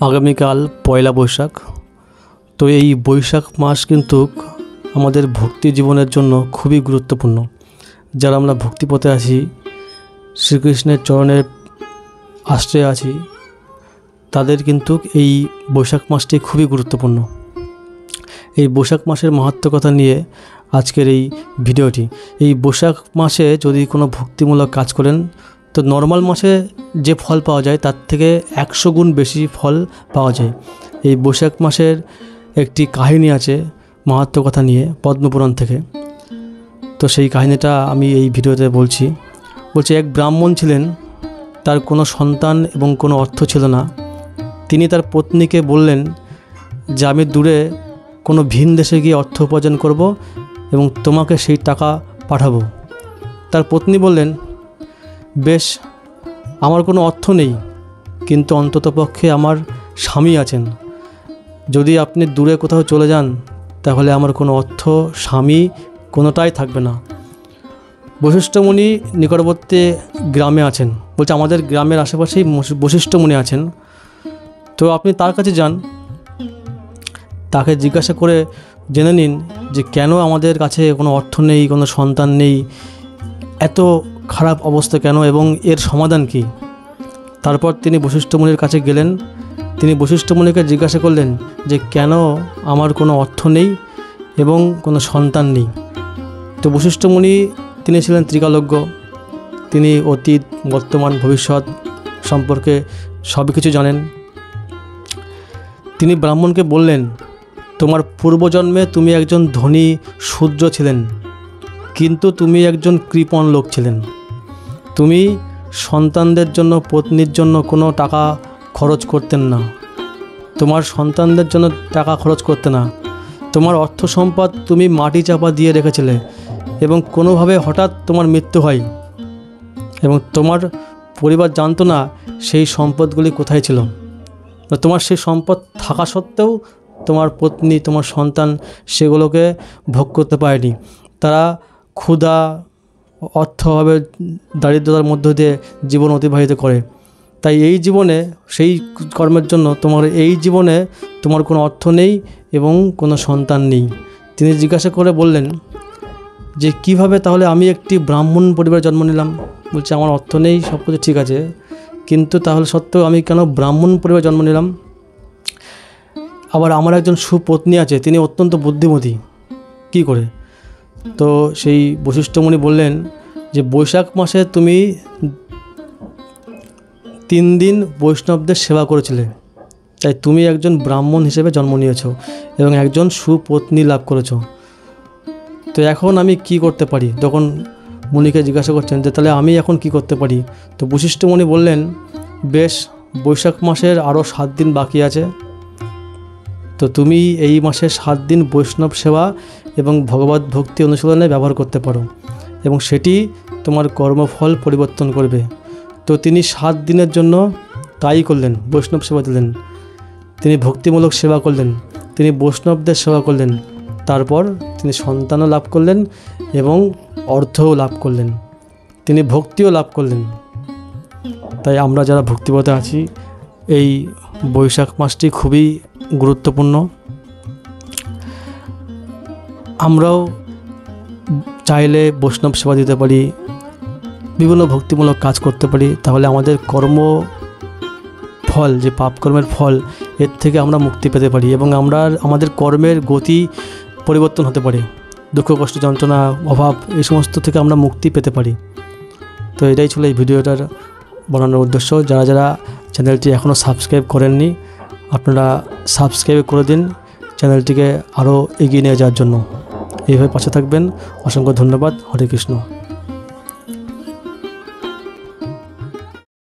আগামীকাল পয়লা বৈশাখ। তো এই বৈশাখ মাস কিন্তু আমাদের ভক্তি জীবনের জন্য খুবই গুরুত্বপূর্ণ। যারা আমরা ভক্তিপথে আছি, শ্রীকৃষ্ণের চরণের আশ্রয়ে আছি, তাদের কিন্তু এই বৈশাখ মাসটি খুবই গুরুত্বপূর্ণ। এই বৈশাখ মাসের মাহাত্ম্য কথা নিয়ে আজকের এই ভিডিওটি। এই বৈশাখ মাসে যদি কোনো ভক্তিমূলক কাজ করেন তো নর্মাল মাসে যে ফল পাওয়া যায় তার থেকে 100 গুণ বেশি ফল পাওয়া যায়। এই বৈশাখ মাসের একটি কাহিনী আছে মাহাত্ম্য কথা নিয়ে পদ্মপুরাণ থেকে। তো সেই কাহিনীটা আমি এই ভিডিওতে বলছি। এক ব্রাহ্মণ ছিলেন, তার কোনো সন্তান এবং কোনো অর্থ ছিল না। তিনি তার পত্নীকে বললেন যে আমি দূরে কোনো ভিন দেশে গিয়ে অর্থ উপার্জন করব এবং তোমাকে সেই টাকা পাঠাবো। তার পত্নী বললেন, বেশ, আমার কোনো অর্থ নেই, কিন্তু অন্ততপক্ষে আমার স্বামী আছেন। যদি আপনি দূরে কোথাও চলে যান তাহলে আমার কোনো অর্থ, স্বামী কোনোটাই থাকবে না। বশিষ্ঠ মুনি নিকটবর্তী গ্রামে আছেন। বলছে আমাদের গ্রামের আশেপাশেই বশিষ্ঠ মুনি আছেন, তো আপনি তার কাছে যান, তাকে জিজ্ঞাসা করে জেনে নিন যে কেন আমাদের কাছে কোনো অর্থ নেই, কোনো সন্তান নেই, এত খারাপ অবস্থা কেন এবং এর সমাধান কি। তারপর তিনি বশিষ্ঠ মুনির কাছে গেলেন। তিনি বশিষ্ঠ মুনিকে জিজ্ঞাসা করলেন যে কেন আমার কোনো অর্থ নেই এবং কোনো সন্তান নেই। তো বশিষ্ঠ মুনি তিনি ছিলেন ত্রিকালজ্ঞ। তিনি অতীত, বর্তমান, ভবিষ্যৎ সম্পর্কে সব কিছু জানেন। তিনি ব্রাহ্মণকে বললেন, তোমার পূর্বজন্মে তুমি একজন ধনী শূদ্র ছিলেন, কিন্তু তুমি একজন কৃপণ লোক ছিলেন। তুমি সন্তানদের জন্য, পত্নীর জন্য কোনো টাকা খরচ করতেন না। তোমার সন্তানদের জন্য টাকা খরচ করতে না। তোমার অর্থ সম্পদ তুমি মাটি চাপা দিয়ে রেখেছিলে এবং কোনোভাবে হঠাৎ তোমার মৃত্যু হয় এবং তোমার পরিবার জানতো না সেই সম্পদগুলি কোথায় ছিল। তোমার সেই সম্পদ থাকা সত্ত্বেও তোমার পত্নী, তোমার সন্তান সেগুলোকে ভোগ করতে পারেনি। তারা ক্ষুধা, অর্থভাবে দারিদ্রতার মধ্য দিয়ে জীবন অতিবাহিত করে। তাই এই জীবনে সেই কর্মের জন্য এই জীবনে তোমার কোনো অর্থ নেই এবং কোনো সন্তান নেই। তিনি জিজ্ঞাসা করে বললেন যে কিভাবে তাহলে আমি একটি ব্রাহ্মণ পরিবারে জন্ম নিলাম। বলছে আমার অর্থ নেই, সব কিছু ঠিক আছে, কিন্তু তাহলে সত্ত্বেও আমি কেন ব্রাহ্মণ পরিবারে জন্ম নিলাম। আবার আমার একজন সুপত্নী আছে, তিনি অত্যন্ত বুদ্ধিমতী, কি করে। তো সেই বশিষ্ঠ মুনি বললেন যে বৈশাখ মাসে তুমি 3 দিন বৈষ্ণবদের সেবা করেছিলে, তাই তুমি একজন ব্রাহ্মণ হিসেবে জন্ম নিয়েছ এবং একজন সুপত্নী লাভ করেছ। তো এখন আমি কি করতে পারি? তখন মুনিকে জিজ্ঞাসা করছেন যে তাহলে আমি এখন কি করতে পারি। তো বশিষ্ঠ মুনি বললেন, বেশ, বৈশাখ মাসের আরও 7 দিন বাকি আছে, তো তুমি এই মাসে 7 দিন বৈষ্ণব সেবা এবং ভগবত ভক্তি অনুশীলনে ব্যবহার করতে পারো এবং সেটি তোমার কর্মফল পরিবর্তন করবে। তো তিনি 7 দিনের জন্য তাই করলেন, বৈষ্ণব সেবা দিলেন। তিনি ভক্তিমূলক সেবা করলেন, তিনি বৈষ্ণবদের সেবা করলেন। তারপর তিনি সন্তানও লাভ করলেন এবং অর্থও লাভ করলেন, তিনি ভক্তিও লাভ করলেন। তাই আমরা যারা ভক্তিপথে আছি, এই বৈশাখ মাসটি খুবই গুরুত্বপূর্ণ। আমরাও চাইলে বৈষ্ণব সেবা দিতে পারি, বিভিন্ন ভক্তিমূলক কাজ করতে পারি, তাহলে আমাদের কর্মফল, যে পাপকর্মের ফল, এর থেকে আমরা মুক্তি পেতে পারি এবং আমাদের কর্মের গতি পরিবর্তন হতে পারে। দুঃখ, কষ্ট, যন্ত্রণা, অভাব, এই সমস্ত থেকে আমরা মুক্তি পেতে পারি। তো এটাই ছিল এই ভিডিওটার বানানোর উদ্দেশ্য। যারা যারা চ্যানেলটি এখনও সাবস্ক্রাইব করেননি, আপনারা সাবস্ক্রাইব করে দিন চ্যানেলটিকে আরও এগিয়ে নিয়ে যাওয়ার জন্য। এইভাবে পাশে থাকবেন। অসংখ্য ধন্যবাদ। হরে কৃষ্ণ।